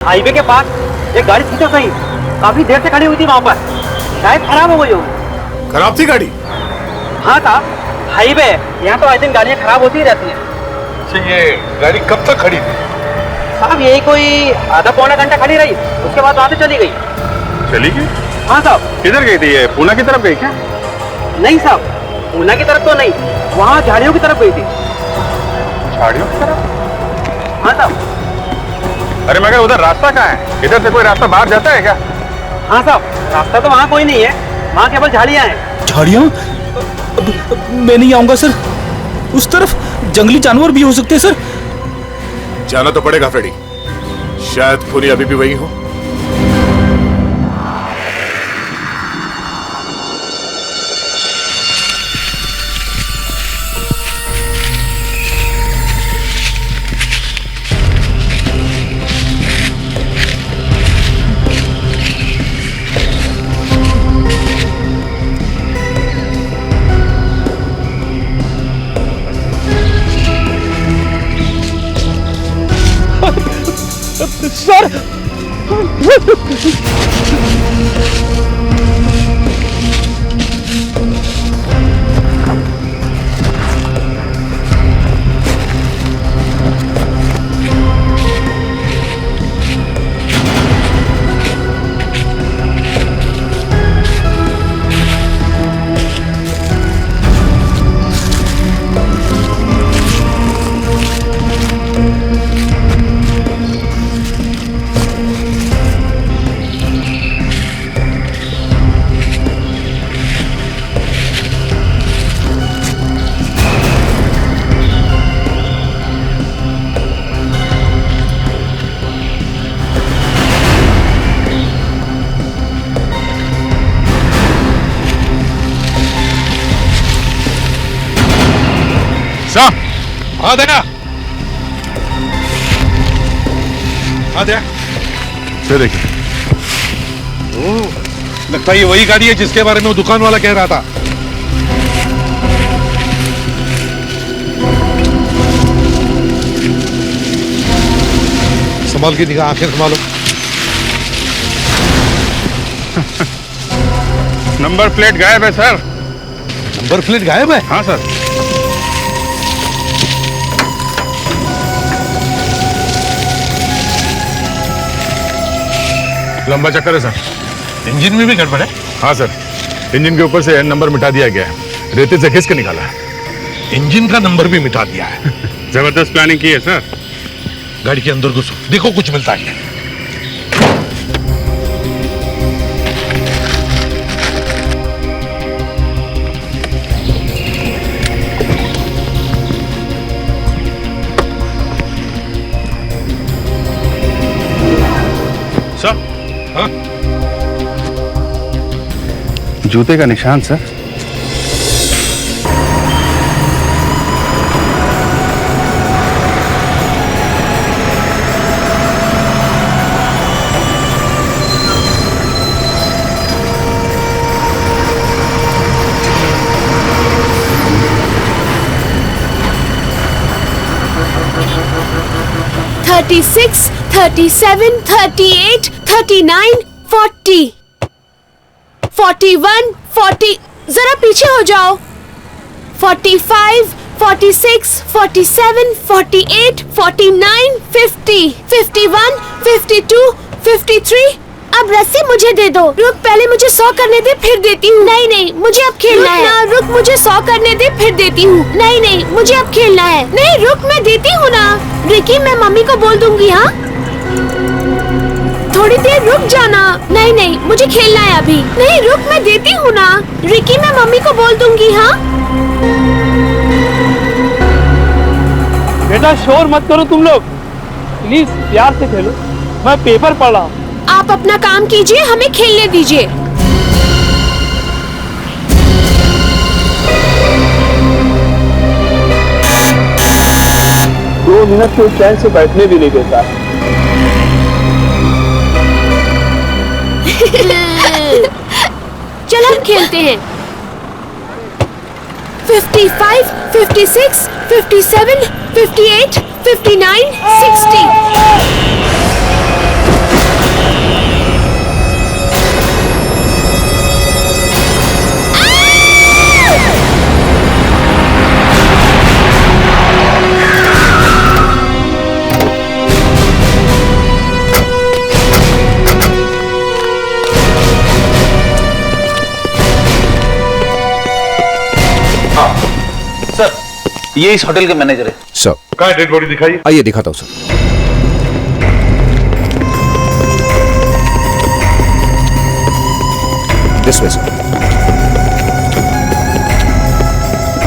Highway के पास एक गाड़ी थी तो सही, काफी देर से खड़ी हुई थी वहाँ पर, शायद खराब हो गई हो। खराब थी गाड़ी? हाँ साहब, हाईवे यहाँ तो आई दिन गाड़ियाँ खराब होती ही रहती हैं। अच्छा, ये गाड़ी कब तक खड़ी थी? साहब यही कोई आधा पौना घंटा खड़ी रही, उसके बाद वहाँ से चली गई। चली गई? हाँ साहब। किधर गई थी ये? पूना की तरफ गई क्या? नहीं साहब, पूना की तरफ तो नहीं, वहाँ झाड़ियों की तरफ गई थी। झाड़ियों की तरफ? हाँ साहब। अरे मगर उधर रास्ता कहाँ है? इधर से कोई रास्ता बाहर जाता है क्या? हाँ साहब, रास्ता तो वहाँ कोई नहीं है, वहाँ केवल झाड़ियाँ हैं। झाड़ियाँ? मैं नहीं आऊंगा सर, उस तरफ जंगली जानवर भी हो सकते हैं सर। जाना तो पड़ेगा फ्रेडी, शायद खूनी अभी भी वही हो। सर आ देना, आ दे। देखिए, लगता है ये वही गाड़ी है जिसके बारे में वो दुकान वाला कह रहा था। संभाल के निगाह, आंखें संभालो। नंबर प्लेट गायब है सर। नंबर प्लेट गायब है? हाँ सर। लंबा चक्कर है सर। इंजन में भी गड़बड़ है? हाँ सर, इंजन के ऊपर से एन नंबर मिटा दिया गया है, रेते से घिस के निकाला है। इंजन का नंबर भी मिटा दिया है। जबरदस्त प्लानिंग की है सर। गाड़ी के अंदर घुसो, देखो कुछ मिलता है। सर? हाँ? जूते का निशान सर। 36, 37, 38, 39, 40, 41, 40, जरा पीछे हो जाओ। 45, 46, 47, 48, 49, 50, 51, 52, 53। अब रस्सी मुझे दे दो। रुक, पहले मुझे 100 करने दे, फिर देती हूँ। नहीं नहीं, मुझे अब खेलना है। ना रुक, मुझे 100 करने दे, फिर देती हूँ। नहीं नहीं, मुझे अब खेलना है। नहीं रुक, मैं देती हूँ ना। रिकी, मैं मम्मी को बोल दूंगी। हाँ, थोड़ी देर रुक जाना। नहीं नहीं, मुझे खेलना है अभी। नहीं रुक, मैं देती हूँ ना। रिकी, मैं मम्मी को बोल दूंगी। हाँ बेटा शोर मत करो तुम लोग, प्लीज प्यार से खेलो, मैं पेपर पढ़ रहा हूँ। आप अपना काम कीजिए, हमें खेलने दीजिए। दो मिनट तो चैन से बैठने भी नहीं देता। चल हम खेलते हैं। 55, 56, 57, 58, 59, 60। ये इस होटल के मैनेजर है। सर कहाँ है डेड बॉडी दिखाइए। आइए दिखाता हूँ सर। This way sir.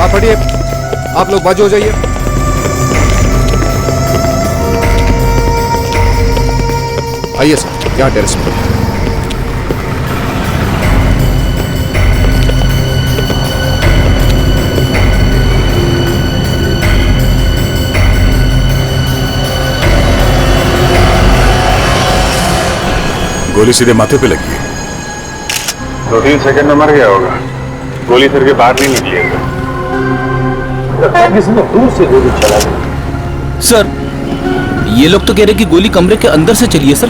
आप हटिए, आप लोग बाजू हो जाइए। आइए सर, यहाँ टेरेस पर। गोली सीधे माथे पे लगी है। 2-3 सेकंड में मर गया होगा। गोली सिर के बाहर नहीं निकलेगा। किसी ने दूर से गोली चला दी। सर ये लोग तो कह रहे कि गोली कमरे के अंदर से चली है सर।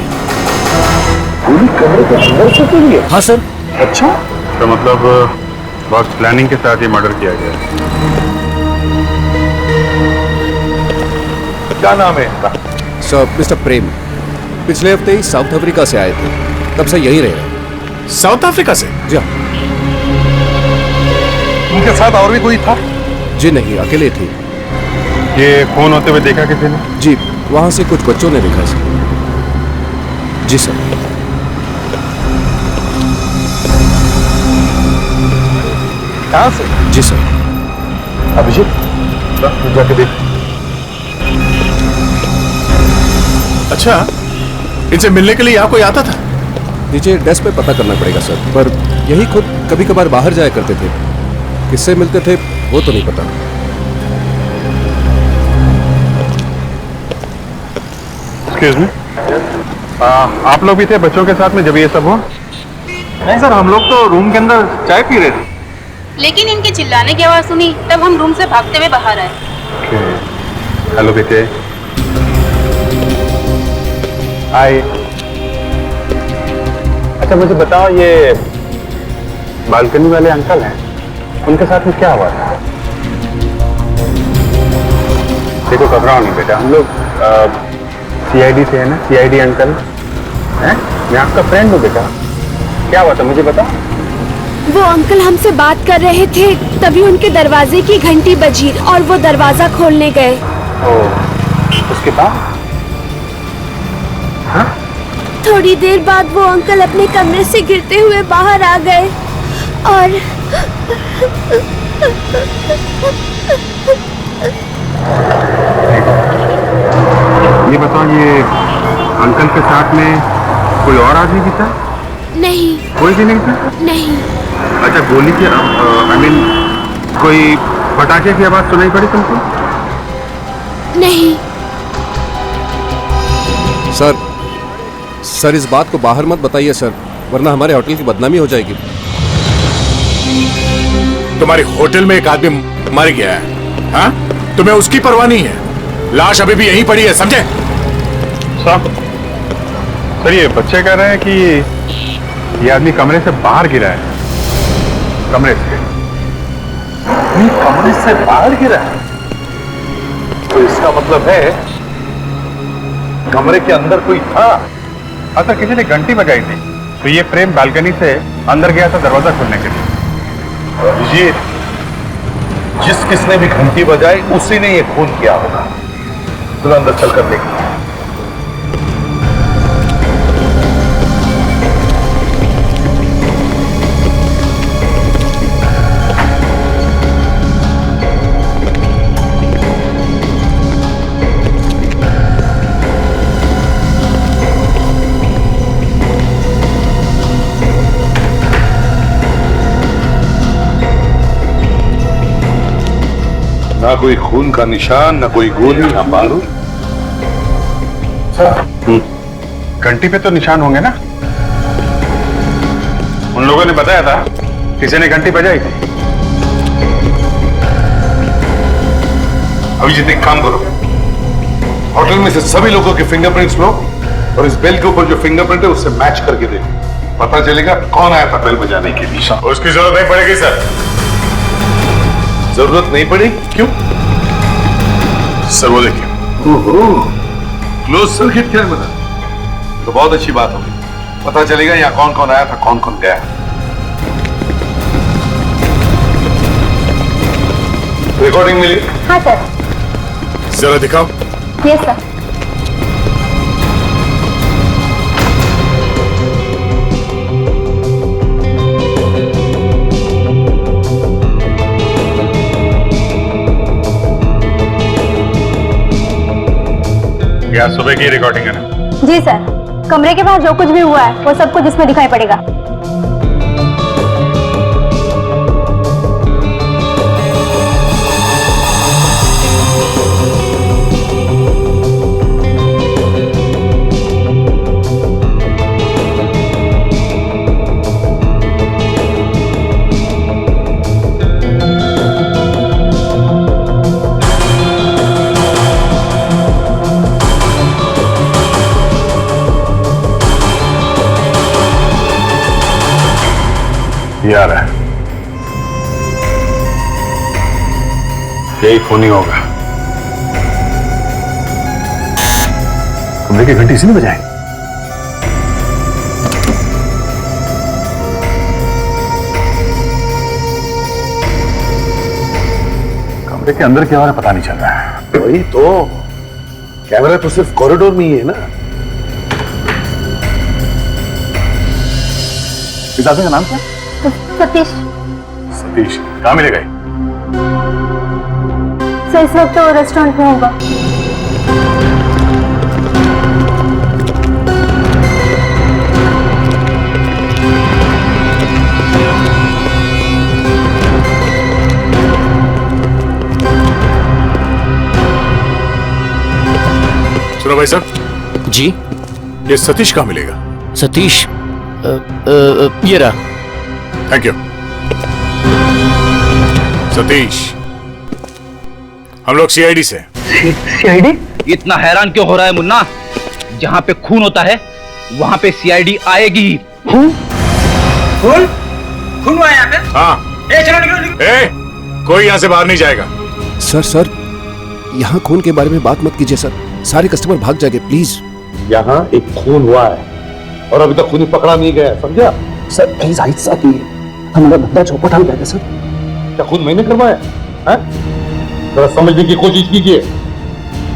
गोली कमरे के अंदर से चली है? हाँ सर। अच्छा, तो मतलब बहुत प्लानिंग के साथ ये मर्डर किया गया। क्या नाम है इनका? सर मिस्टर प्रेम पिछले हफ्ते ही साउथ अफ्रीका से आए थे, तब से यहीं रह रहे हैं। साउथ अफ्रीका से? जी हाँ। उनके साथ और भी कोई था? जी नहीं, अकेले थे। ये खून होते हुए देखा किसी ने? जी वहां से कुछ बच्चों ने देखा सर। जी सर। कहाँ से? जी सर। अभिषेक जाके देख। अच्छा, इनसे मिलने के लिए यहाँ कोई आता था? नीचे डेस्क पे पता करना पड़ेगा सर, पर यही खुद कभी कभार बाहर जाया करते थे। किससे मिलते थे वो तो नहीं पता। एक्सक्यूज मी, आप लोग भी थे बच्चों के साथ में जब ये सब हुआ? नहीं सर, हम लोग तो रूम के अंदर चाय पी रहे थे। लेकिन इनके चिल्लाने की आवाज सुनी तब हम रूम से भागते हुए बाहर आए। हेलो बेटे। हाय। अच्छा मुझे बताओ, ये बालकनी वाले अंकल हैं, उनके साथ में क्या हुआ था? देखो घबराओ नहीं बेटा, हम लोग सीआईडी से है ना, सीआईडी अंकल हैं, मैं आपका फ्रेंड हूँ बेटा। क्या हुआ था मुझे बताओ। वो अंकल हमसे बात कर रहे थे, तभी उनके दरवाजे की घंटी बजी और वो दरवाजा खोलने गए। उसके बाद? हाँ? थोड़ी देर बाद वो अंकल अपने कमरे से गिरते हुए बाहर आ गए और ये बताओ, ये अंकल के साथ में कोई और आदमी भी था? नहीं। कोई भी नहीं था? नहीं। अच्छा, गोली की आई मीन कोई पटाखे की आवाज सुनाई पड़ी तुमको? नहीं। सर इस बात को बाहर मत बताइए सर, वरना हमारे होटल की बदनामी हो जाएगी। तुम्हारे होटल में एक आदमी मर गया है, हाँ? तुम्हें उसकी परवाह नहीं है। लाश अभी भी यहीं पड़ी है, समझे? सर ये बच्चे कह रहे हैं कि ये आदमी कमरे से बाहर गिरा है। कमरे से? कमरे से बाहर गिरा है? तो इसका मतलब है कमरे के अंदर कोई था। अच्छा, किसी ने घंटी बजाई थी, तो ये प्रेम बालकनी से अंदर गया था दरवाजा खोलने के लिए। अभिजीत, जिस किसने भी घंटी बजाई उसी ने ये खून किया होगा। चलो अंदर चलकर देखते हैं। ना कोई खून का निशान, ना कोई गोली, ना बारूद। घंटी पे तो निशान होंगे ना? उन लोगों ने बताया था किसी ने घंटी बजाई थी। अभिजीत एक काम करो, होटल में से सभी लोगों के फिंगरप्रिंट्स लो और इस बेल के ऊपर जो फिंगरप्रिंट है उससे मैच करके देखो। पता चलेगा कौन आया था बेल बजाने के लिए। उसकी जरूरत नहीं पड़ेगी सर। जरूरत नहीं पड़ेगी? क्यों? सर वो देखिए। क्लोज सर्किट कैमरा, तो बहुत अच्छी बात होगी। पता चलेगा यहाँ कौन कौन आया था, कौन कौन गया। रिकॉर्डिंग मिली? हाँ सर। जरा दिखाओ। Yes sir. क्या सुबह की रिकॉर्डिंग है ना? जी सर, कमरे के बाहर जो कुछ भी हुआ है वो सब कुछ इसमें दिखाई पड़ेगा। ये आ रहा है। यही खूनी होगा। कमरे की घंटी इसी ने बजाई। कमरे के अंदर क्या हो रहा है पता नहीं चल रहा है। वही तो, कैमरा तो सिर्फ कॉरिडोर में ही है ना। इस आदमी का नाम क्या? सतीश। सतीश। कहाँ मिलेगा ये? सर इस वक्त तो रेस्टोरेंट में होगा। सुनो भाई साहब जी। ये सतीश कहाँ मिलेगा? सतीश ये रहा। Thank you. सतीश, हम लोग सीआईडी से। सीआईडी? इतना हैरान क्यों हो रहा है मुन्ना? जहां पे खून होता है वहां पे सीआईडी आएगी। खून? खून? खून हुआ है यहाँ पे? हाँ। चलो निकलो। कोई यहाँ से बाहर नहीं जाएगा। सर यहाँ खून के बारे में बात मत कीजिए सर, सारे कस्टमर भाग जाएंगे प्लीज। यहाँ एक खून हुआ है और अभी तक खूनी पकड़ा नहीं गया, समझा? सर प्लीज आहिस्ता कीजिए, हमारा बंदा चौपट हो जाएगा सर। क्या खून मैंने करवाया है? जरा समझने की कोशिश कीजिए।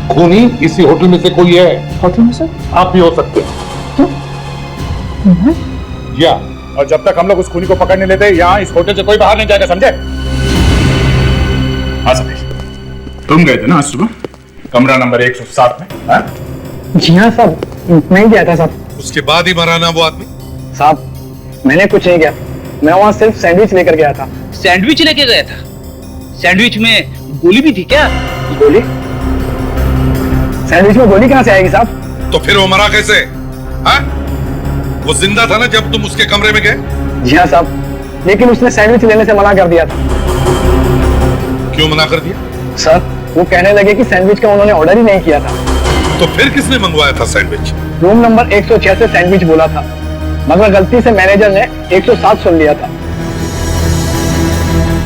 खूनी इसी होटल में से कोई है। होटल में सर? आप भी हो सकते हैं। या और जब तक हम लोग उस खूनी को पकड़ नहीं लेते यहाँ इस होटल से कोई बाहर नहीं जाएगा, समझे? हाँ सतीश, तुम गए थे ना आज सुबह कमरा नंबर 107 में? हाँ? जी हाँ साहब, मैं ही गया था साहब। उसके बाद ही मारा ना वो आदमी? साहब मैंने कुछ नहीं किया, मैं वहाँ सिर्फ सैंडविच लेकर गया था। सैंडविच लेके गया था? सैंडविच में गोली भी थी क्या? गोली? सैंडविच में गोली कहाँ से आएगी साहब? तो फिर वो मरा कैसे? हाँ? वो जिंदा था ना जब तुम उसके कमरे में गए? जी हाँ साहब, लेकिन उसने सैंडविच लेने से मना कर दिया था। क्यों मना कर दिया? सर वो कहने लगे कि सैंडविच का उन्होंने ऑर्डर ही नहीं किया था। तो फिर किसने मंगवाया था सैंडविच? रूम नंबर 106 से सैंडविच बोला था, मगर गलती से मैनेजर ने 107 सुन लिया था।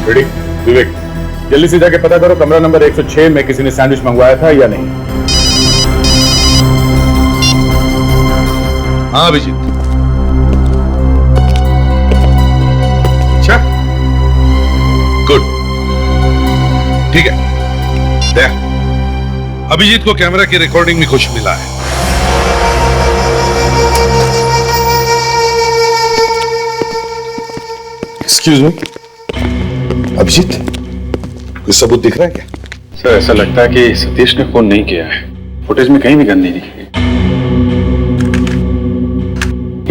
रेडी? विवेक, जल्दी से जाके पता करो कमरा नंबर 106 में किसी ने सैंडविच मंगवाया था या नहीं। हाँ अभिजीत। अच्छा, गुड, ठीक है। देख, अभिजीत को कैमरा की रिकॉर्डिंग में कुछ मिला है। एक्सक्यूज मी, अभिजीत, कोई सबूत दिख रहा है क्या? सर ऐसा लगता है कि सतीश ने फोन नहीं किया है। फुटेज में कहीं भी गन नहीं दिखी।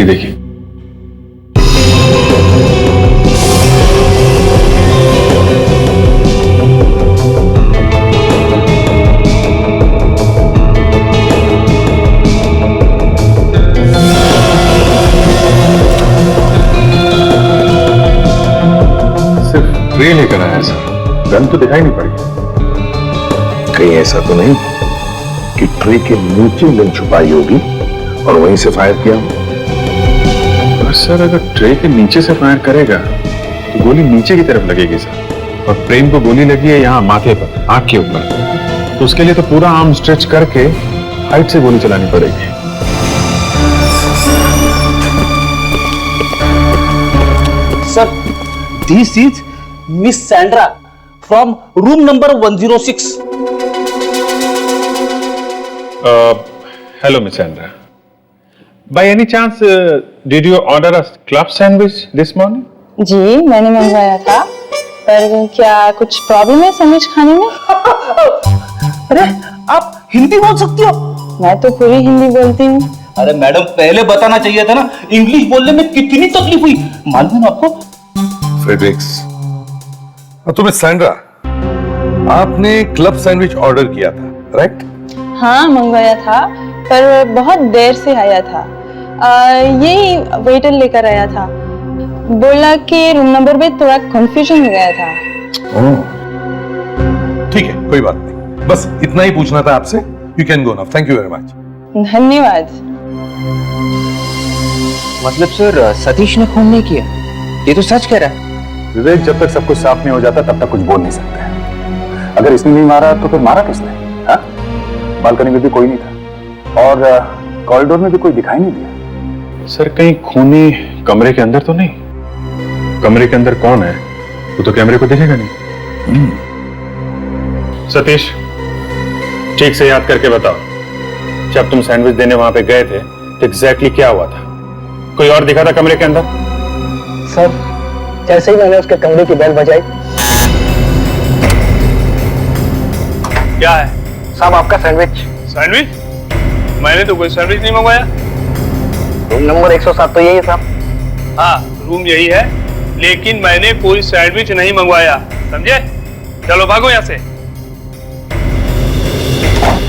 ये देखिए। सिर्फ ट्रे लेकर आया सर, गन तो दिखाई नहीं पड़ी। कहीं ऐसा तो नहीं कि ट्रे के नीचे गन छुपाई होगी और वहीं से फायर किया हो? और सर अगर ट्रे के नीचे से फायर करेगा तो गोली नीचे की तरफ लगेगी सर, और प्रेम को गोली लगी है यहाँ माथे पर, आंख के ऊपर, तो उसके लिए तो पूरा आर्म स्ट्रेच करके हाइट से गोली चलानी पड़ेगी। Sir, this is miss Sandra from room number 106. Hello, Miss Sandra. By any chance, did you order a club sandwich this morning? जी मैंने मंगवाया था, पर क्या कुछ प्रॉब्लम है सैंडविच खाने में? अरे आप हिंदी बोल सकती हो? मैं तो पूरी हिंदी बोलती हूँ। अरे मैडम पहले बताना चाहिए था ना, इंग्लिश बोलने में कितनी तकलीफ हुई मालूम है आपको? फ्रेडरिक्स, तुम्हें सैंड्रा, आपने क्लब सैंडविच ऑर्डर किया था, राइट? हाँ मंगवाया था, पर बहुत देर से आया था। यही वेटर लेकर आया था, बोला कि रूम नंबर में थोड़ा कंफ्यूजन हो गया था। ठीक है, कोई बात नहीं, बस इतना ही पूछना था आपसे। You can go now, thank you very much. धन्यवाद। मतलब सर सतीश ने खून नहीं किया, ये तो सच कह रहा है। विवेक, जब तक सब कुछ साफ नहीं हो जाता तब तक कुछ बोल नहीं सकते। अगर इसने नहीं मारा तो फिर मारा किसने? हाँ? बालकनी में भी कोई नहीं था और कॉरिडोर में भी कोई दिखाई नहीं दिया। सर कहीं खूनी कमरे के अंदर तो नहीं? कमरे के अंदर कौन है वो तो कैमरे को दिखेगा नहीं। सतीश, ठीक से याद करके बताओ, जब तुम सैंडविच देने वहां पे गए थे तो एग्जैक्टली क्या हुआ था? कोई और दिखा था कमरे के अंदर? सर जैसे ही मैंने उसके कमरे की बेल बजाई। क्या है साहब आपका सैंडविच। सैंडविच? मैंने तो कोई सैंडविच नहीं मंगवाया। रूम नंबर 107 तो यही है साहब। हाँ रूम यही है, लेकिन मैंने कोई सैंडविच नहीं मंगवाया, समझे? चलो भागो यहाँ से।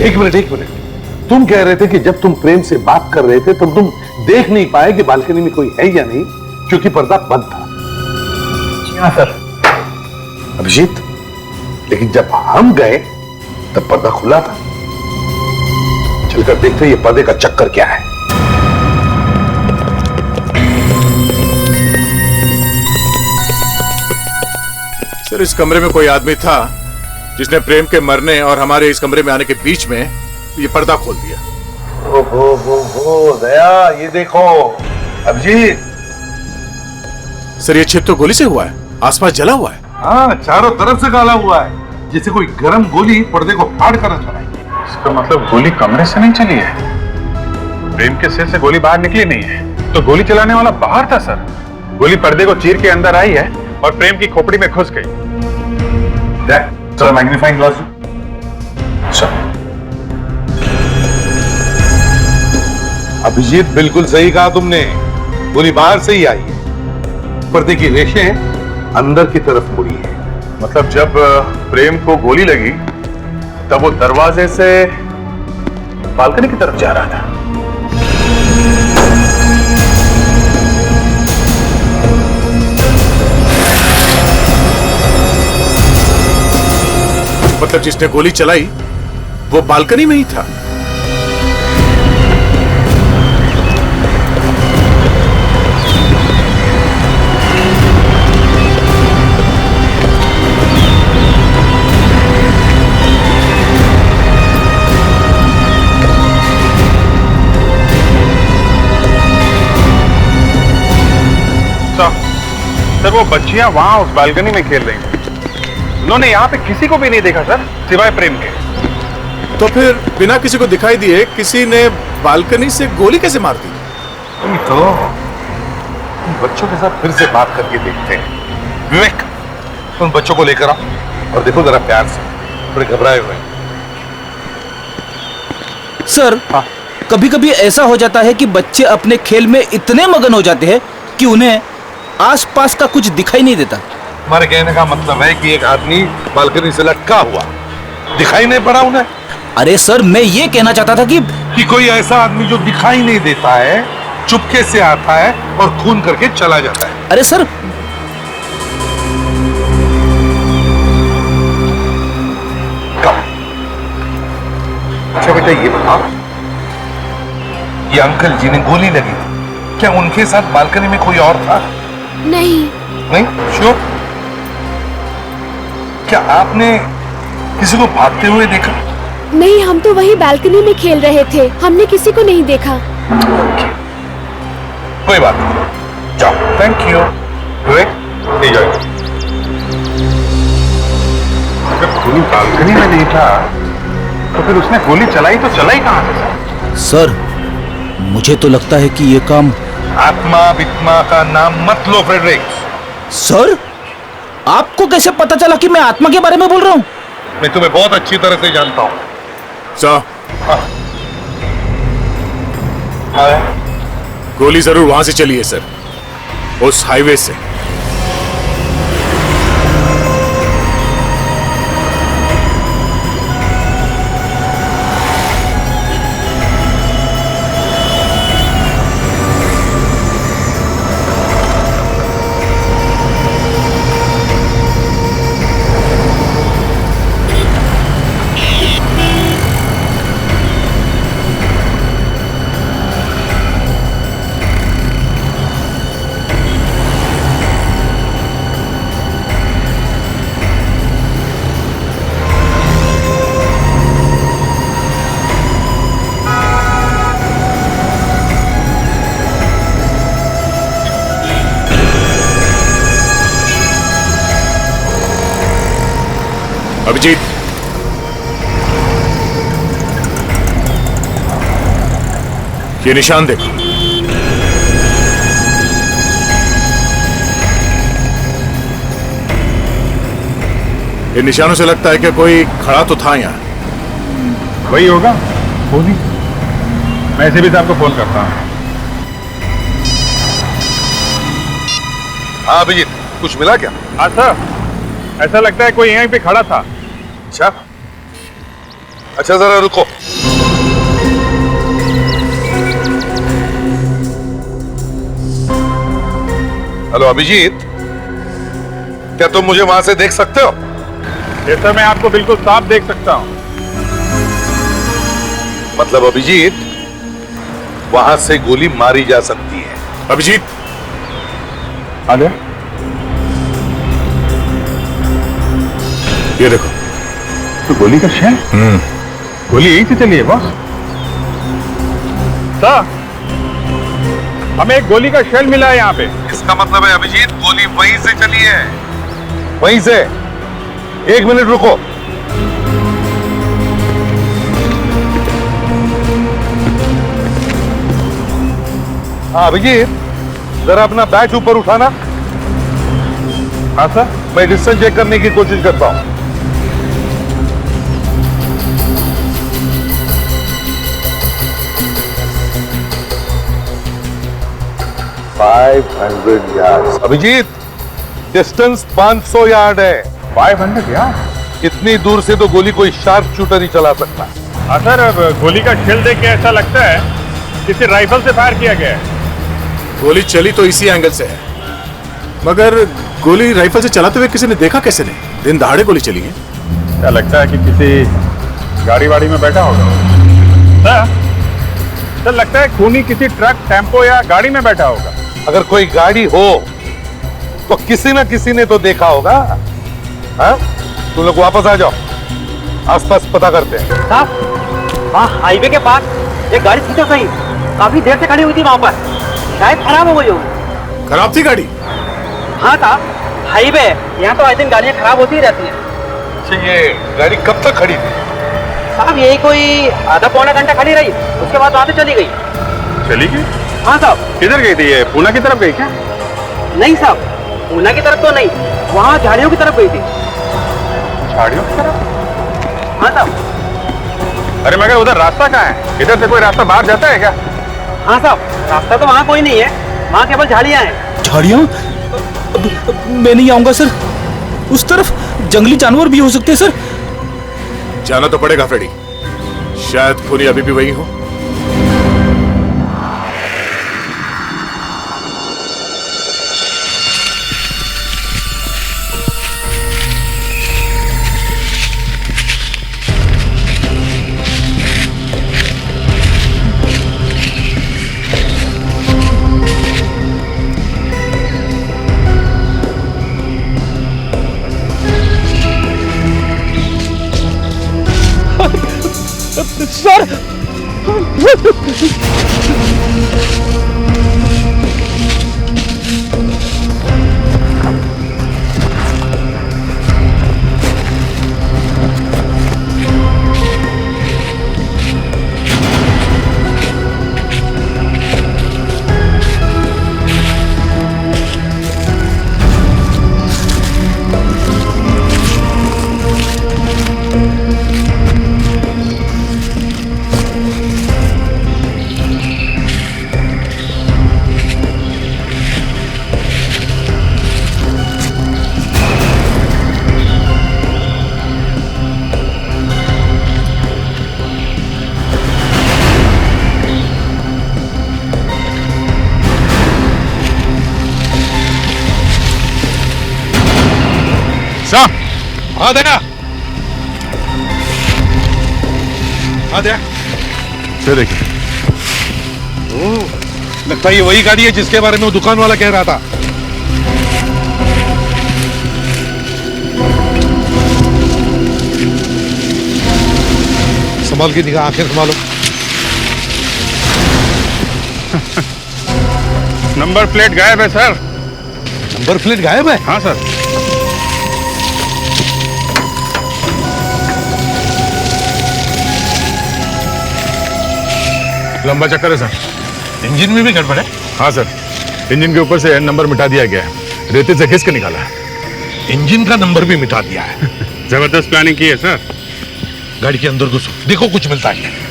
एक मिनट, तुम कह रहे थे कि जब तुम प्रेम से बात कर रहे थे तब तुम देख नहीं पाए कि बालकनी में कोई है या नहीं, क्योंकि पर्दा बंद था। हाँ सर। अभिजीत, लेकिन जब हम गए तब पर्दा खुला था। चलकर देखते ये पर्दे का चक्कर क्या है। सर इस कमरे में कोई आदमी था जिसने प्रेम के मरने और हमारे इस कमरे में आने के बीच में ये पर्दा खोल दिया। ओहो दया, ये देखो अभिजीत। सर ये छिद तो गोली से हुआ है, आसपास जला हुआ है। हाँ, चारों तरफ से काला हुआ है, जैसे कोई गर्म गोली पर्दे को फाड़ कर चलाई। इसका मतलब गोली कमरे से नहीं चली है, प्रेम के सिर से गोली बाहर निकली नहीं है, तो गोली चलाने वाला बाहर था सर। गोली पर्दे को चीर के अंदर आई है और प्रेम की खोपड़ी में घुस गई। चलो मैग्नीफाइंग ग्लास। अभिजीत, बिल्कुल सही कहा तुमने, गोली बाहर से ही आई है, पर्दे की रेशें अंदर की तरफ मुड़ी है। मतलब जब प्रेम को गोली लगी तब वो दरवाजे से बालकनी की तरफ जा रहा था। मतलब जिसने गोली चलाई वो बालकनी में ही था। सर वो बच्चियां वहां उस बालकनी में खेल रही हैं, उन्होंने यहाँ पे किसी को भी नहीं देखा सर, सिवाय प्रेम के। तो फिर बिना किसी को दिखाई दिए किसी ने बालकनी से गोली कैसे मार दी? तो बच्चों के साथ फिर से बात करके देखते हैं। विवेक, तुम बच्चों को लेकर आओ और देखो जरा प्यार से, थोड़े घबराए हुए हैं। सर कभी कभी ऐसा हो जाता है कि बच्चे अपने खेल में इतने मगन हो जाते हैं कि उन्हें आसपास का कुछ दिखाई नहीं देता। हमारे कहने का मतलब है कि एक आदमी बालकनी से लटका हुआ, दिखाई नहीं पड़ा उन्हें? अरे सर मैं ये कहना चाहता था कि कोई ऐसा आदमी जो दिखाई नहीं देता है, चुपके से आता है और खून करके चला जाता है। अरे सर अच्छा बेटा ये बताओ, ये अंकल जिन्हें गोली लगी थी, क्या उनके साथ बालकनी में कोई और था? नहीं। नहीं? श्योर? क्या आपने किसी को भागते हुए देखा? नहीं, हम तो वही बालकनी में खेल रहे थे, हमने किसी को नहीं देखा। कोई बात नहीं, जाओ। Thank you. गोली बालकनी में नहीं था तो फिर उसने गोली चलाई तो चलाई कहां से सर? सर, मुझे तो लगता है कि ये काम... आत्मा वित्मा का नाम मत लो फ्रेडरिक। सर, आपको कैसे पता चला कि मैं आत्मा के बारे में बोल रहा हूँ? मैं तुम्हें बहुत अच्छी तरह से जानता हूं। सर, हाँ। गोली जरूर वहां से चली है सर, उस हाईवे से। अभिजीत, ये निशान देखो। इन निशानों से लगता है कि कोई खड़ा तो था यहाँ। वही होगा, वो भी। मैं इसे भी साहब को फोन करता हूँ। हाँ अभिजीत, कुछ मिला क्या? हाँ सर, ऐसा लगता है कोई यहीं पे खड़ा था। अच्छा जरा रुको। हेलो अभिजीत, क्या तुम मुझे वहां से देख सकते हो? ये सर, मैं आपको बिल्कुल साफ देख सकता हूँ। मतलब अभिजीत, वहां से गोली मारी जा सकती है। अभिजीत, आ गया? ये देखो। तो गोली का शेल? गोली यहीं से चली है बॉस। सर, हमें एक गोली का शेल मिला है यहाँ पे। इसका मतलब है अभिजीत, गोली वहीं से चली है। वहीं से। एक मिनट रुको। हाँ अभिजीत, जरा अपना बैच ऊपर उठाना। हाँ सर। मैं डिस्टेंस चेक करने की कोशिश करता हूं। अभिजीत, डिस्टेंस 500 यार्ड है। 500 यार्ड? इतनी दूर से तो गोली कोई शार्प शूटर ही चला सकता है। हाँ सर, अब गोली का शेल देख के ऐसा लगता है किसी राइफल से फायर किया गया है। गोली चली तो इसी एंगल से है, मगर गोली राइफल से चलाते हुए किसी ने देखा कैसे नहीं? दिन दहाड़े गोली चली है। क्या लगता है कि किसी गाड़ी वाड़ी में बैठा होगा? सर, लगता है खूनी किसी ट्रक, टेम्पो या गाड़ी में बैठा होगा। अगर कोई गाड़ी हो तो किसी ना किसी ने तो देखा होगा। हाँ, तुम लोग वापस आ जाओ, आसपास पता करते हैं। साहब, वहाँ हाईवे के पास एक गाड़ी थी तो सही, काफी देर से खड़ी हुई थी वहाँ पर। शायद खराब हो गई हो। खराब थी गाड़ी? हाँ साहब, हाईवे, यहाँ तो आए दिन गाड़ियाँ खराब होती ही रहती हैं। अच्छा, ये गाड़ी कब तक खड़ी थी? साहब, यही कोई आधा पौना घंटा खड़ी रही, उसके बाद वहाँ से चली गई। चली गई? हाँ साहब। किधर गई थी ये? पूना की तरफ गई क्या? नहीं साहब, पूना की तरफ तो नहीं, वहाँ झाड़ियों की तरफ गई थी। झाड़ियों की तरफ? हाँ साहब। अरे मगर उधर रास्ता कहाँ है? इधर से कोई रास्ता बाहर जाता है क्या? हाँ साहब, रास्ता तो वहाँ कोई नहीं है, वहाँ केवल झाड़ियाँ हैं। झाड़ियाँ? मैं नहीं आऊंगा सर, उस तरफ जंगली जानवर भी हो सकते हैं सर। जाना तो पड़ेगा फ्रेडी, शायद खूनी अभी भी वही हो। सर, साहब हाँ दया, हाँ दया, ये देखिए, लगता है ये वही गाड़ी है जिसके बारे में वो दुकान वाला कह रहा था। संभाल के निगाह, आंखें संभालो। नंबर प्लेट गायब है सर। नंबर प्लेट गायब है? हाँ सर। लंबा चक्कर है सर। इंजन में भी गड़बड़ है? हाँ सर, इंजन के ऊपर से नंबर मिटा दिया गया है, रेते से घिस के निकाला है। इंजन का नंबर भी मिटा दिया है। जबरदस्त प्लानिंग की है सर। गाड़ी के अंदर घुसो, देखो कुछ मिलता है।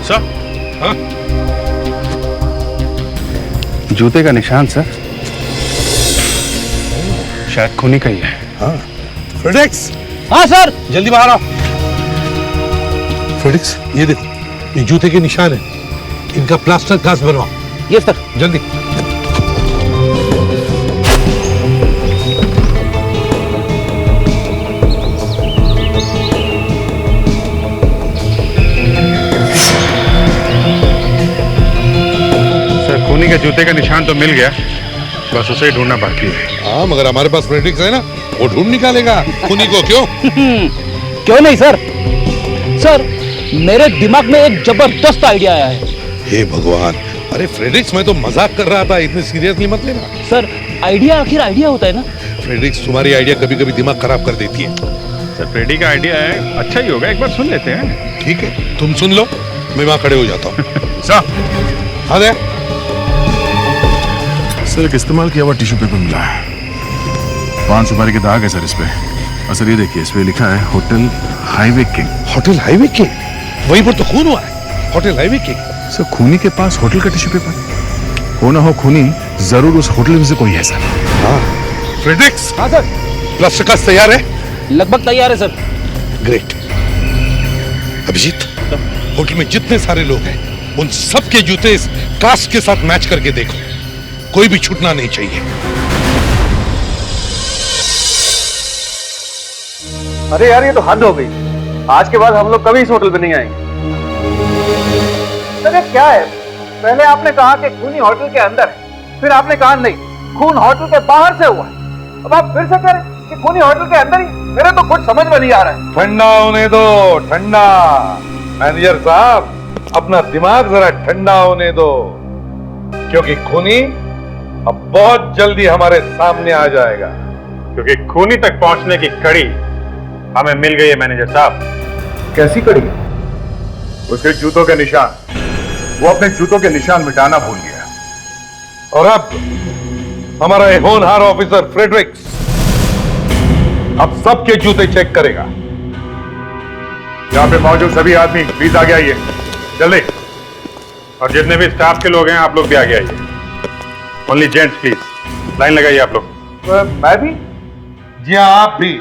सर, हाँ? जूते का निशान सर, शायद खूनी का ही है। हाँ। फ्रेडेक्स, हाँ सर। जल्दी बाहर आओ। फ्रेडेक्स, ये देखो, ये जूते के निशान है, इनका प्लास्टर कास्ट बनवाओ। Yes sir. जल्दी। सर, खूनी के जूते का निशान तो मिल गया, बस उसे ही ढूंढना बाकी है। हाँ, मगर हमारे पास फ्रेडेक्स है ना, वो ढूंढ निकालेगा खूनी को। क्यों? क्यों नहीं सर। सर, मेरे दिमाग में एक जबरदस्त आइडिया आया है। हे भगवान, अरे फ्रेडेक्स, मैं तो मजाक कर रहा था, इतने सीरियसली मत लेना। सर, आइडिया आखिर आइडिया होता है ना। फ्रेडेक्स, तुम्हारी आइडिया कभी कभी दिमाग खराब कर देती है। सर, फ्रेडी का आइडिया है, अच्छा ही होगा, एक बार सुन लेते हैं। ठीक है, तुम सुन लो, मैं वहां खड़े हो जाता हूँ। सर, हाँ दे। सर, एक इस्तेमाल किया हुआ टिश्यू पेपर मिला है, 5 सुपारी के दाग है सर इस पे। और सर ये देखिए, इस पे लिखा है hotel highway king. Hotel highway king? वहीं पर तो खून हुआ है, होटल हाईवे किंग। सर, खूनी के पास होटल का टिश्यू पेपर हो ना हो, खूनी जरूर उस होटल में से कोई है सर। हाँ। फ्रेडेक्स। हाँ सर। प्लास्टर कास्ट तैयार है? लगभग तैयार है सर। ग्रेट। अभिजीत, होटल में जितने सारे लोग हैं, उन सबके जूते इस कास्ट के साथ मैच करके देखो, कोई भी छूटना नहीं चाहिए। अरे यार, ये तो हद हो गई। आज के बाद हम लोग कभी इस होटल पे नहीं आएंगे। सर, ये क्या है? पहले आपने कहा कि खूनी होटल के अंदर है, फिर आपने कहा नहीं, खून होटल के बाहर से हुआ है। अब आप फिर से कह रहे हैं कि खूनी होटल के अंदर ही। मेरे तो कुछ समझ में नहीं आ रहा है। ठंडा होने दो, ठंडा। मैनेजर साहब, अपना दिमाग जरा ठंडा होने दो, क्योंकि खूनी अब बहुत जल्दी हमारे सामने आ जाएगा। क्योंकि खूनी तक पहुंचने की कड़ी हमें मिल गई है मैनेजर साहब। कैसी कड़ी? उसके जूतों के निशान, वो अपने जूतों के निशान मिटाना भूल गया। और अब हमारा ये होनहार ऑफिसर फ्रेडरिक्स अब सबके जूते चेक करेगा। यहाँ पे मौजूद सभी आदमी प्लीज आगे आइए, जल्दी। और जितने भी स्टाफ के लोग हैं, आप लोग भी आगे आइए। ओनली जेंट्स प्लीज, लाइन लगाइए आप लोग। मैं भी? जी हाँ, आप भी।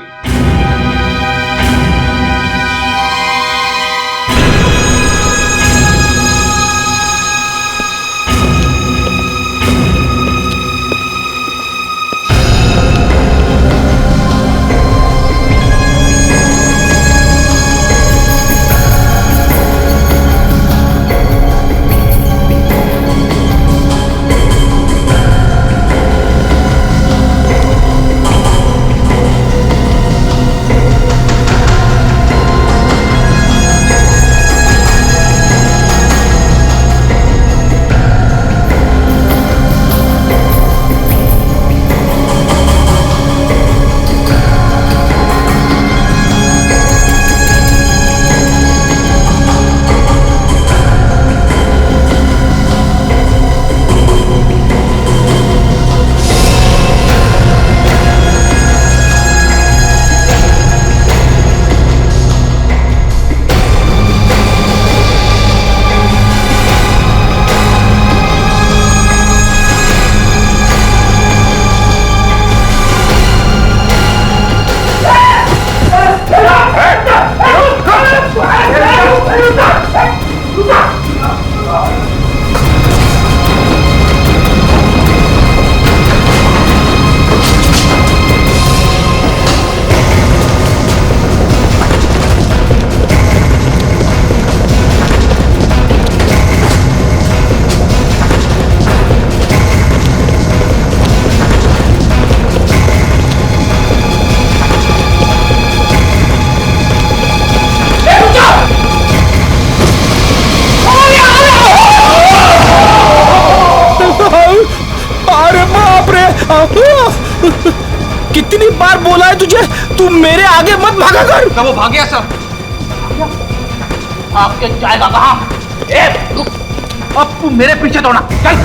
कितनी बार बोला है तुझे, तू मेरे आगे मत भागा कर। तो वो भाग गया सर। आपके जाएगा कहाँ? ए, रुक। अब तू मेरे पीछे दौड़ा, चल।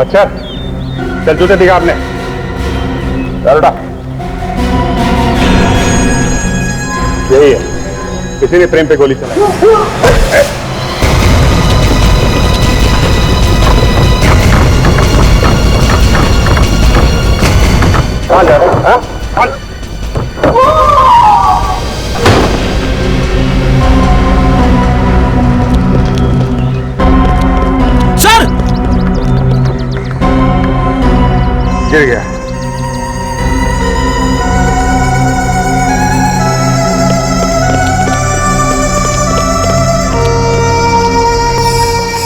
अच्छा, चल जूते दिखा आपने। उठा। यही है, किसी ने प्रेम पे गोली चलाई। कहाँ जा रहे हैं? हाँ? गिर गया।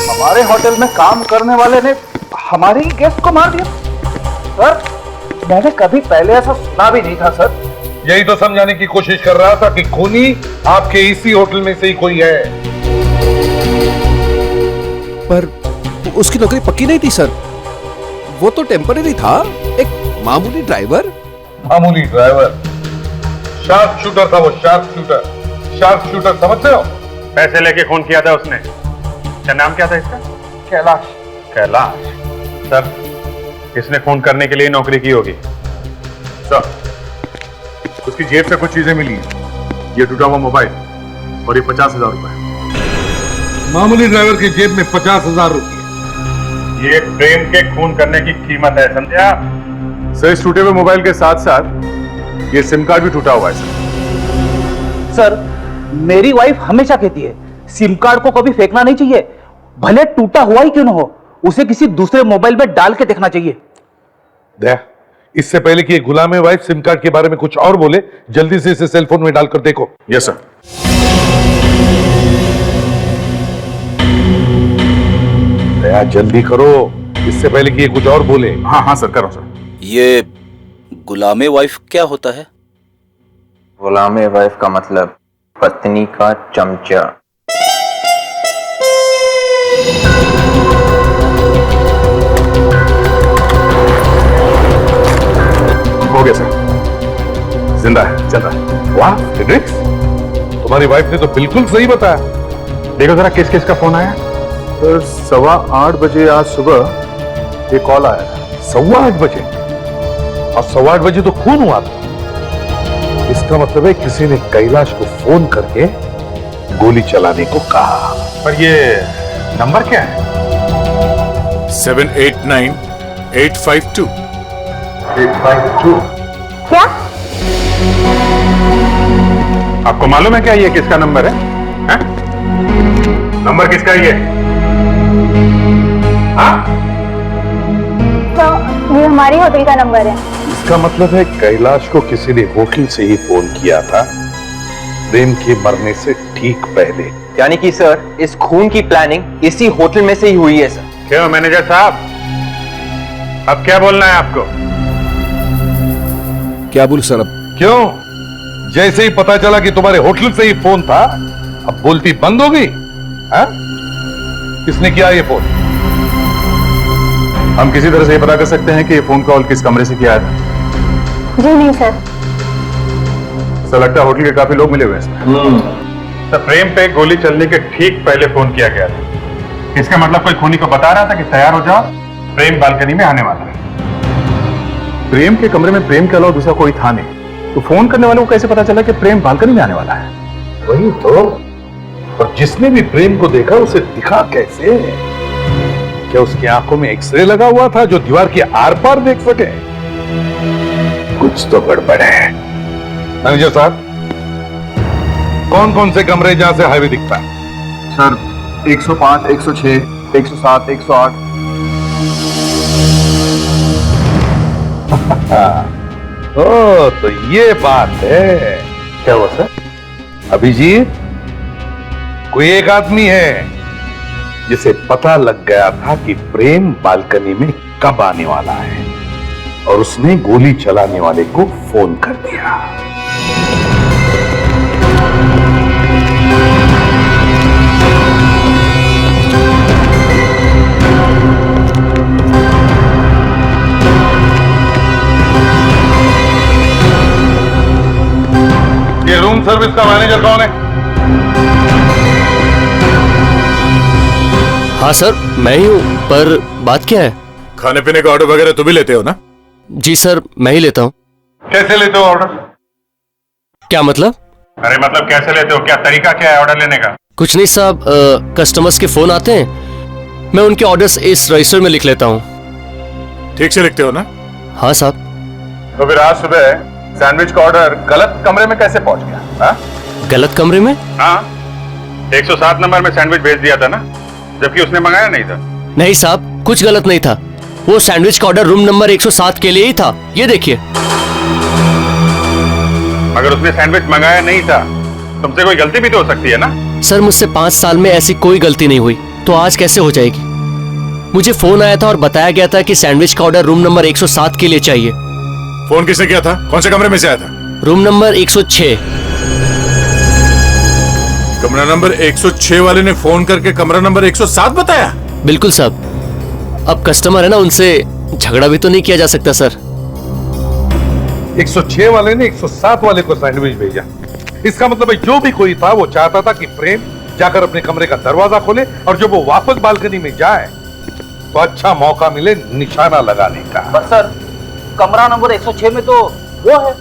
हमारे होटल में काम करने वाले ने हमारे ही गेस्ट को मार दिया। सर, मैंने कभी पहले ऐसा सुना भी नहीं था सर। यही तो समझाने की कोशिश कर रहा था कि खूनी आपके इसी होटल में से ही कोई है। पर उसकी नौकरी पक्की नहीं थी सर, वो तो टेम्पररी था, एक मामूली ड्राइवर। मामूली ड्राइवर? शार्प शूटर था वो, शार्प शूटर। शार्प शूटर समझते हो? पैसे लेके खून किया था उसने। क्या नाम क्या था इसका? कैलाश। कैलाश? सर, इसने खून करने के लिए नौकरी की होगी। सर, उसकी जेब से कुछ चीजें मिली हैं। ये टूटा हुआ मोबाइल और ये 50,000 रुपए। मामूली ड्राइवर की जेब में 50,000 रुपए। ये प्रेम के खून करने की कीमत है, समझा? सर, इस टूटे हुए मोबाइल के साथ साथ ये सिम कार्ड भी टूटा हुआ है सर। सर, मेरी वाइफ हमेशा कहती है सिम कार्ड को कभी फेंकना नहीं चाहिए, भले टूटा हुआ ही क्यों न हो, उसे किसी दूसरे मोबाइल में डाल के देखना चाहिए। दया, इससे पहले कि गुलाम वाइफ सिम कार्ड के बारे में कुछ और बोले, जल्दी से इसे सेल फोन में डालकर देखो। Yes sir. दया, जल्दी करो, इससे पहले कि ये कुछ और बोले। हाँ हाँ सर, करो सर। ये गुलामे वाइफ क्या होता है? गुलामे वाइफ का मतलब पत्नी का चमचा। हो गया सर, जिंदा है, चल रहा है। वाह फ्रेडरिक्स, तुम्हारी वाइफ ने तो बिल्कुल सही बताया। देखो जरा किस किस का फोन आया। सर, 8:15 बजे आज सुबह ये कॉल आया था। 8:15 बजे? और 8:15 बजे तो खून हुआ था। इसका मतलब है किसी ने कैलाश को फोन करके गोली चलाने को कहा। पर ये नंबर क्या है? 789852। 852? क्या? आपको मालूम है क्या ये किसका नंबर है? नंबर किसका है ये? हाँ? तो ये हमारी होटल का नंबर है। इसका मतलब है कैलाश को किसी ने होटल से ही फोन किया था, प्रेम के मरने से ठीक पहले। यानी कि सर, इस खून की प्लानिंग इसी होटल में से ही हुई है सर। क्यों मैनेजर साहब, अब क्या बोलना है आपको? क्या बोल सर अब? क्यों? जैसे ही पता चला कि तुम्हारे होटल से ही फोन था, अब बोलती बंद हो गई? हाँ? किसने किया ये फोन? हम किसी तरह से ये पता कर सकते हैं कि ये फोन कॉल किस कमरे से किया था? जी नहीं सर। सर लगता है होटल के काफी लोग मिले हुए हैं इसमें। सर प्रेम पे गोली चलने के ठीक पहले फोन किया गया था। इसका मतलब कोई खूनी को बता रहा था कि तैयार हो जाओ, प्रेम बालकनी में आने वाला है। प्रेम के कमरे में प्रेम के अलावा दूसरा कोई था नहीं, तो फोन करने वाले को कैसे पता चला कि प्रेम बालकनी में आने वाला है? वही तो। और जिसने भी प्रेम को देखा उसे दिखा कैसे? क्या उसकी आंखों में एक्सरे लगा हुआ था जो दीवार के आर पार देख सके? कुछ तो गड़बड़ है। मैनेजर साहब, कौन कौन से कमरे जहां से हाईवे दिखता है? सर 105, 106, 107, 108। ओ तो ये बात है। क्या हुआ सर? अभिजीत, कोई एक आदमी है जिसे पता लग गया था कि प्रेम बालकनी में कब आने वाला है और उसने गोली चलाने वाले को फोन कर दिया। ये रूम सर्विस का मैनेजर कौन है? हाँ सर, मैं ही हूँ, पर बात क्या है? खाने पीने का ऑर्डर वगैरह तुम भी लेते हो ना? जी सर, मैं ही लेता हूँ। कैसे लेते हो ऑर्डर? क्या मतलब? अरे मतलब कैसे लेते हो, क्या तरीका क्या है ऑर्डर लेने का? कुछ नहीं साहब, कस्टमर्स के फोन आते हैं, मैं उनके ऑर्डर्स इस रजिस्टर में लिख लेता हूँ। ठीक से लिखते हो ना? हाँ साहब। तो फिर आज सुबह सैंडविच का ऑर्डर गलत कमरे में कैसे पहुंच गया? हाँ? गलत कमरे में? हाँ, 107 नंबर में सैंडविच भेज दिया था ना, जबकि उसने मंगाया नहीं था। नहीं साहब, कुछ गलत नहीं था। वो सैंडविच का ऑर्डर रूम नंबर 107 के लिए ही था, ये देखिए। मगर उसने सैंडविच मंगाया नहीं था, तुमसे कोई गलती भी तो हो सकती है ना? सर मुझसे 5 साल में ऐसी कोई गलती नहीं हुई, तो आज कैसे हो जाएगी? मुझे फोन आया था और बताया गया था कि सैंडविच का ऑर्डर रूम नंबर 107 के लिए चाहिए। फोन किसने किया था? कौन से कमरे में से आया था? Room number 106। कमरा नंबर 106 वाले ने फोन करके कमरा नंबर 107 बताया? बिल्कुल साहब। अब कस्टमर है ना, उनसे झगड़ा भी तो नहीं किया जा सकता सर। 106 वाले ने 107 वाले को सैंडविच भेजा। इसका मतलब है जो भी कोई था वो चाहता था कि प्रेम जाकर अपने कमरे का दरवाजा खोले और जब वो वापस बालकनी में जाए तो अच्छा मौका मिले निशाना लगाने का। पर सर, कमरा नंबर 106 में तो वो है।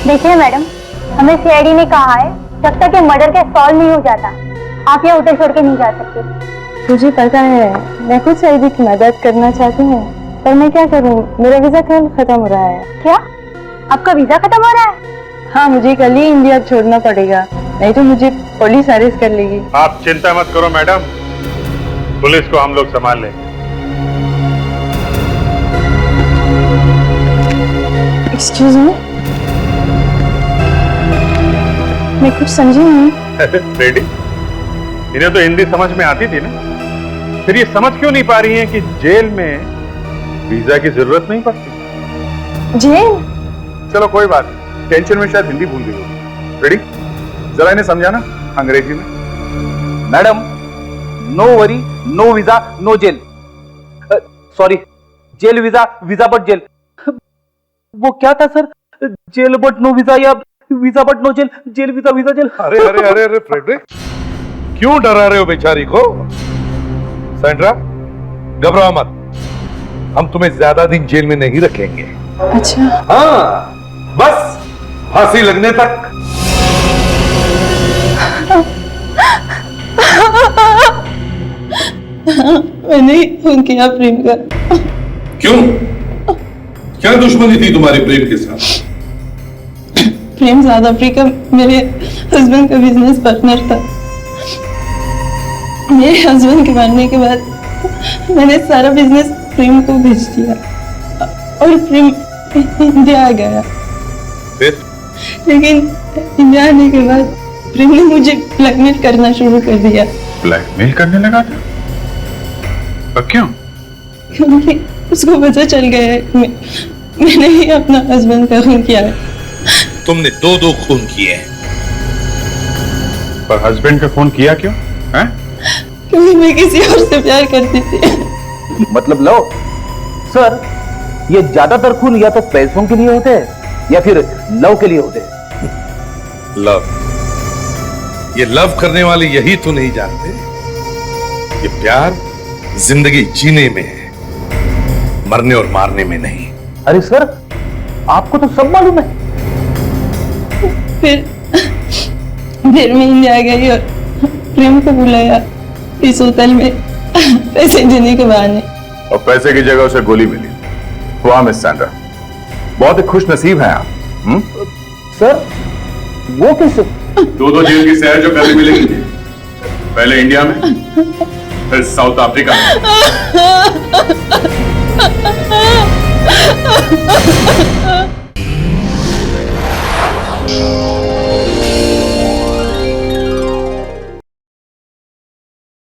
देखिए मैडम, हमें सीआईडी ने कहा है जब तक ये मर्डर केस सॉल्व नहीं हो जाता आप ये होटल छोड़ के नहीं जा सकते। मुझे पता है, मैं कुछ सैयदी की मदद करना चाहती हूँ, पर मैं क्या करूँ, मेरा वीजा कल खत्म हो रहा है। क्या? आपका वीजा खत्म हो रहा है? हाँ, मुझे कल ही इंडिया छोड़ना पड़ेगा, नहीं तो मुझे पुलिस अरेस्ट कर लेगी। आप चिंता मत करो मैडम, पुलिस को हम लोग संभाल लेंगे। एक्सक्यूज मी, मैं कुछ समझी नहीं। रेडी? इन्हें तो हिंदी समझ में आती थी ना, फिर ये समझ क्यों नहीं पा रही हैं कि जेल में वीजा की जरूरत नहीं पड़ती? जेल? चलो कोई बात नहीं, टेंशन में शायद हिंदी भूल गई होगी। रेडी? जरा इन्हें समझाना अंग्रेजी में। Madam, no worry, no visa, no jail. Sorry, jail visa, visa but jail. वो क्या था sir? Jail but no visa या visa but no jail, jail visa visa jail. अरे अरे अरे अरे फ्रेडरिक, क्यों डरा रहे हो बेचारी को? सैंड्रा, घबराओ मत, हम तुम्हें ज्यादा दिन जेल में नहीं रखेंगे। अच्छा। हाँ, बस फांसी लगने तक। मैंने खून किया प्रेम का। क्यों? क्या दुश्मनी थी तुम्हारे प्रेम के साथ? प्रेम साउथ अफ्रीका मेरे हस्बैंड का बिजनेस पार्टनर था। मेरे हस्बैंड के मरने के बाद मैंने सारा बिजनेस प्रेम को भेज दिया और प्रेम इंडिया आ गया। लेकिन इंडिया आने के बाद प्रेम ने मुझे ब्लैकमेल करना शुरू कर दिया। ब्लैकमेल करने लगा था? और क्यों? क्योंकि उसको पता चल गया है मैंने ही अपना हस्बैंड का खून किया है। तुमने 2-2 खून किए हैं। पर हस्बैंड का खून किया क्यों है? क्योंकि मैं किसी और से प्यार करती थी। मतलब लव? सर, ये ज्यादातर खून या तो पैसों के लिए होते हैं या फिर लव के लिए होते हैं। लव, ये लव करने वाले यही तो नहीं जानते कि प्यार जिंदगी जीने में है, मरने और मारने में नहीं। अरे सर, आपको तो सब मालूम है। फिर मैं इंडिया गई और प्रेम को बुलाया इस होटल में पैसे देने के बहाने। और पैसे की जगह उसे गोली मिली। वाह मिस सैंड्रा, बहुत ही खुश नसीब हैं आप। सर, वो कैसे? 2-2 जेल की सैर जो कभी मिलेगी, पहले इंडिया में फिर साउथ अफ्रीका में।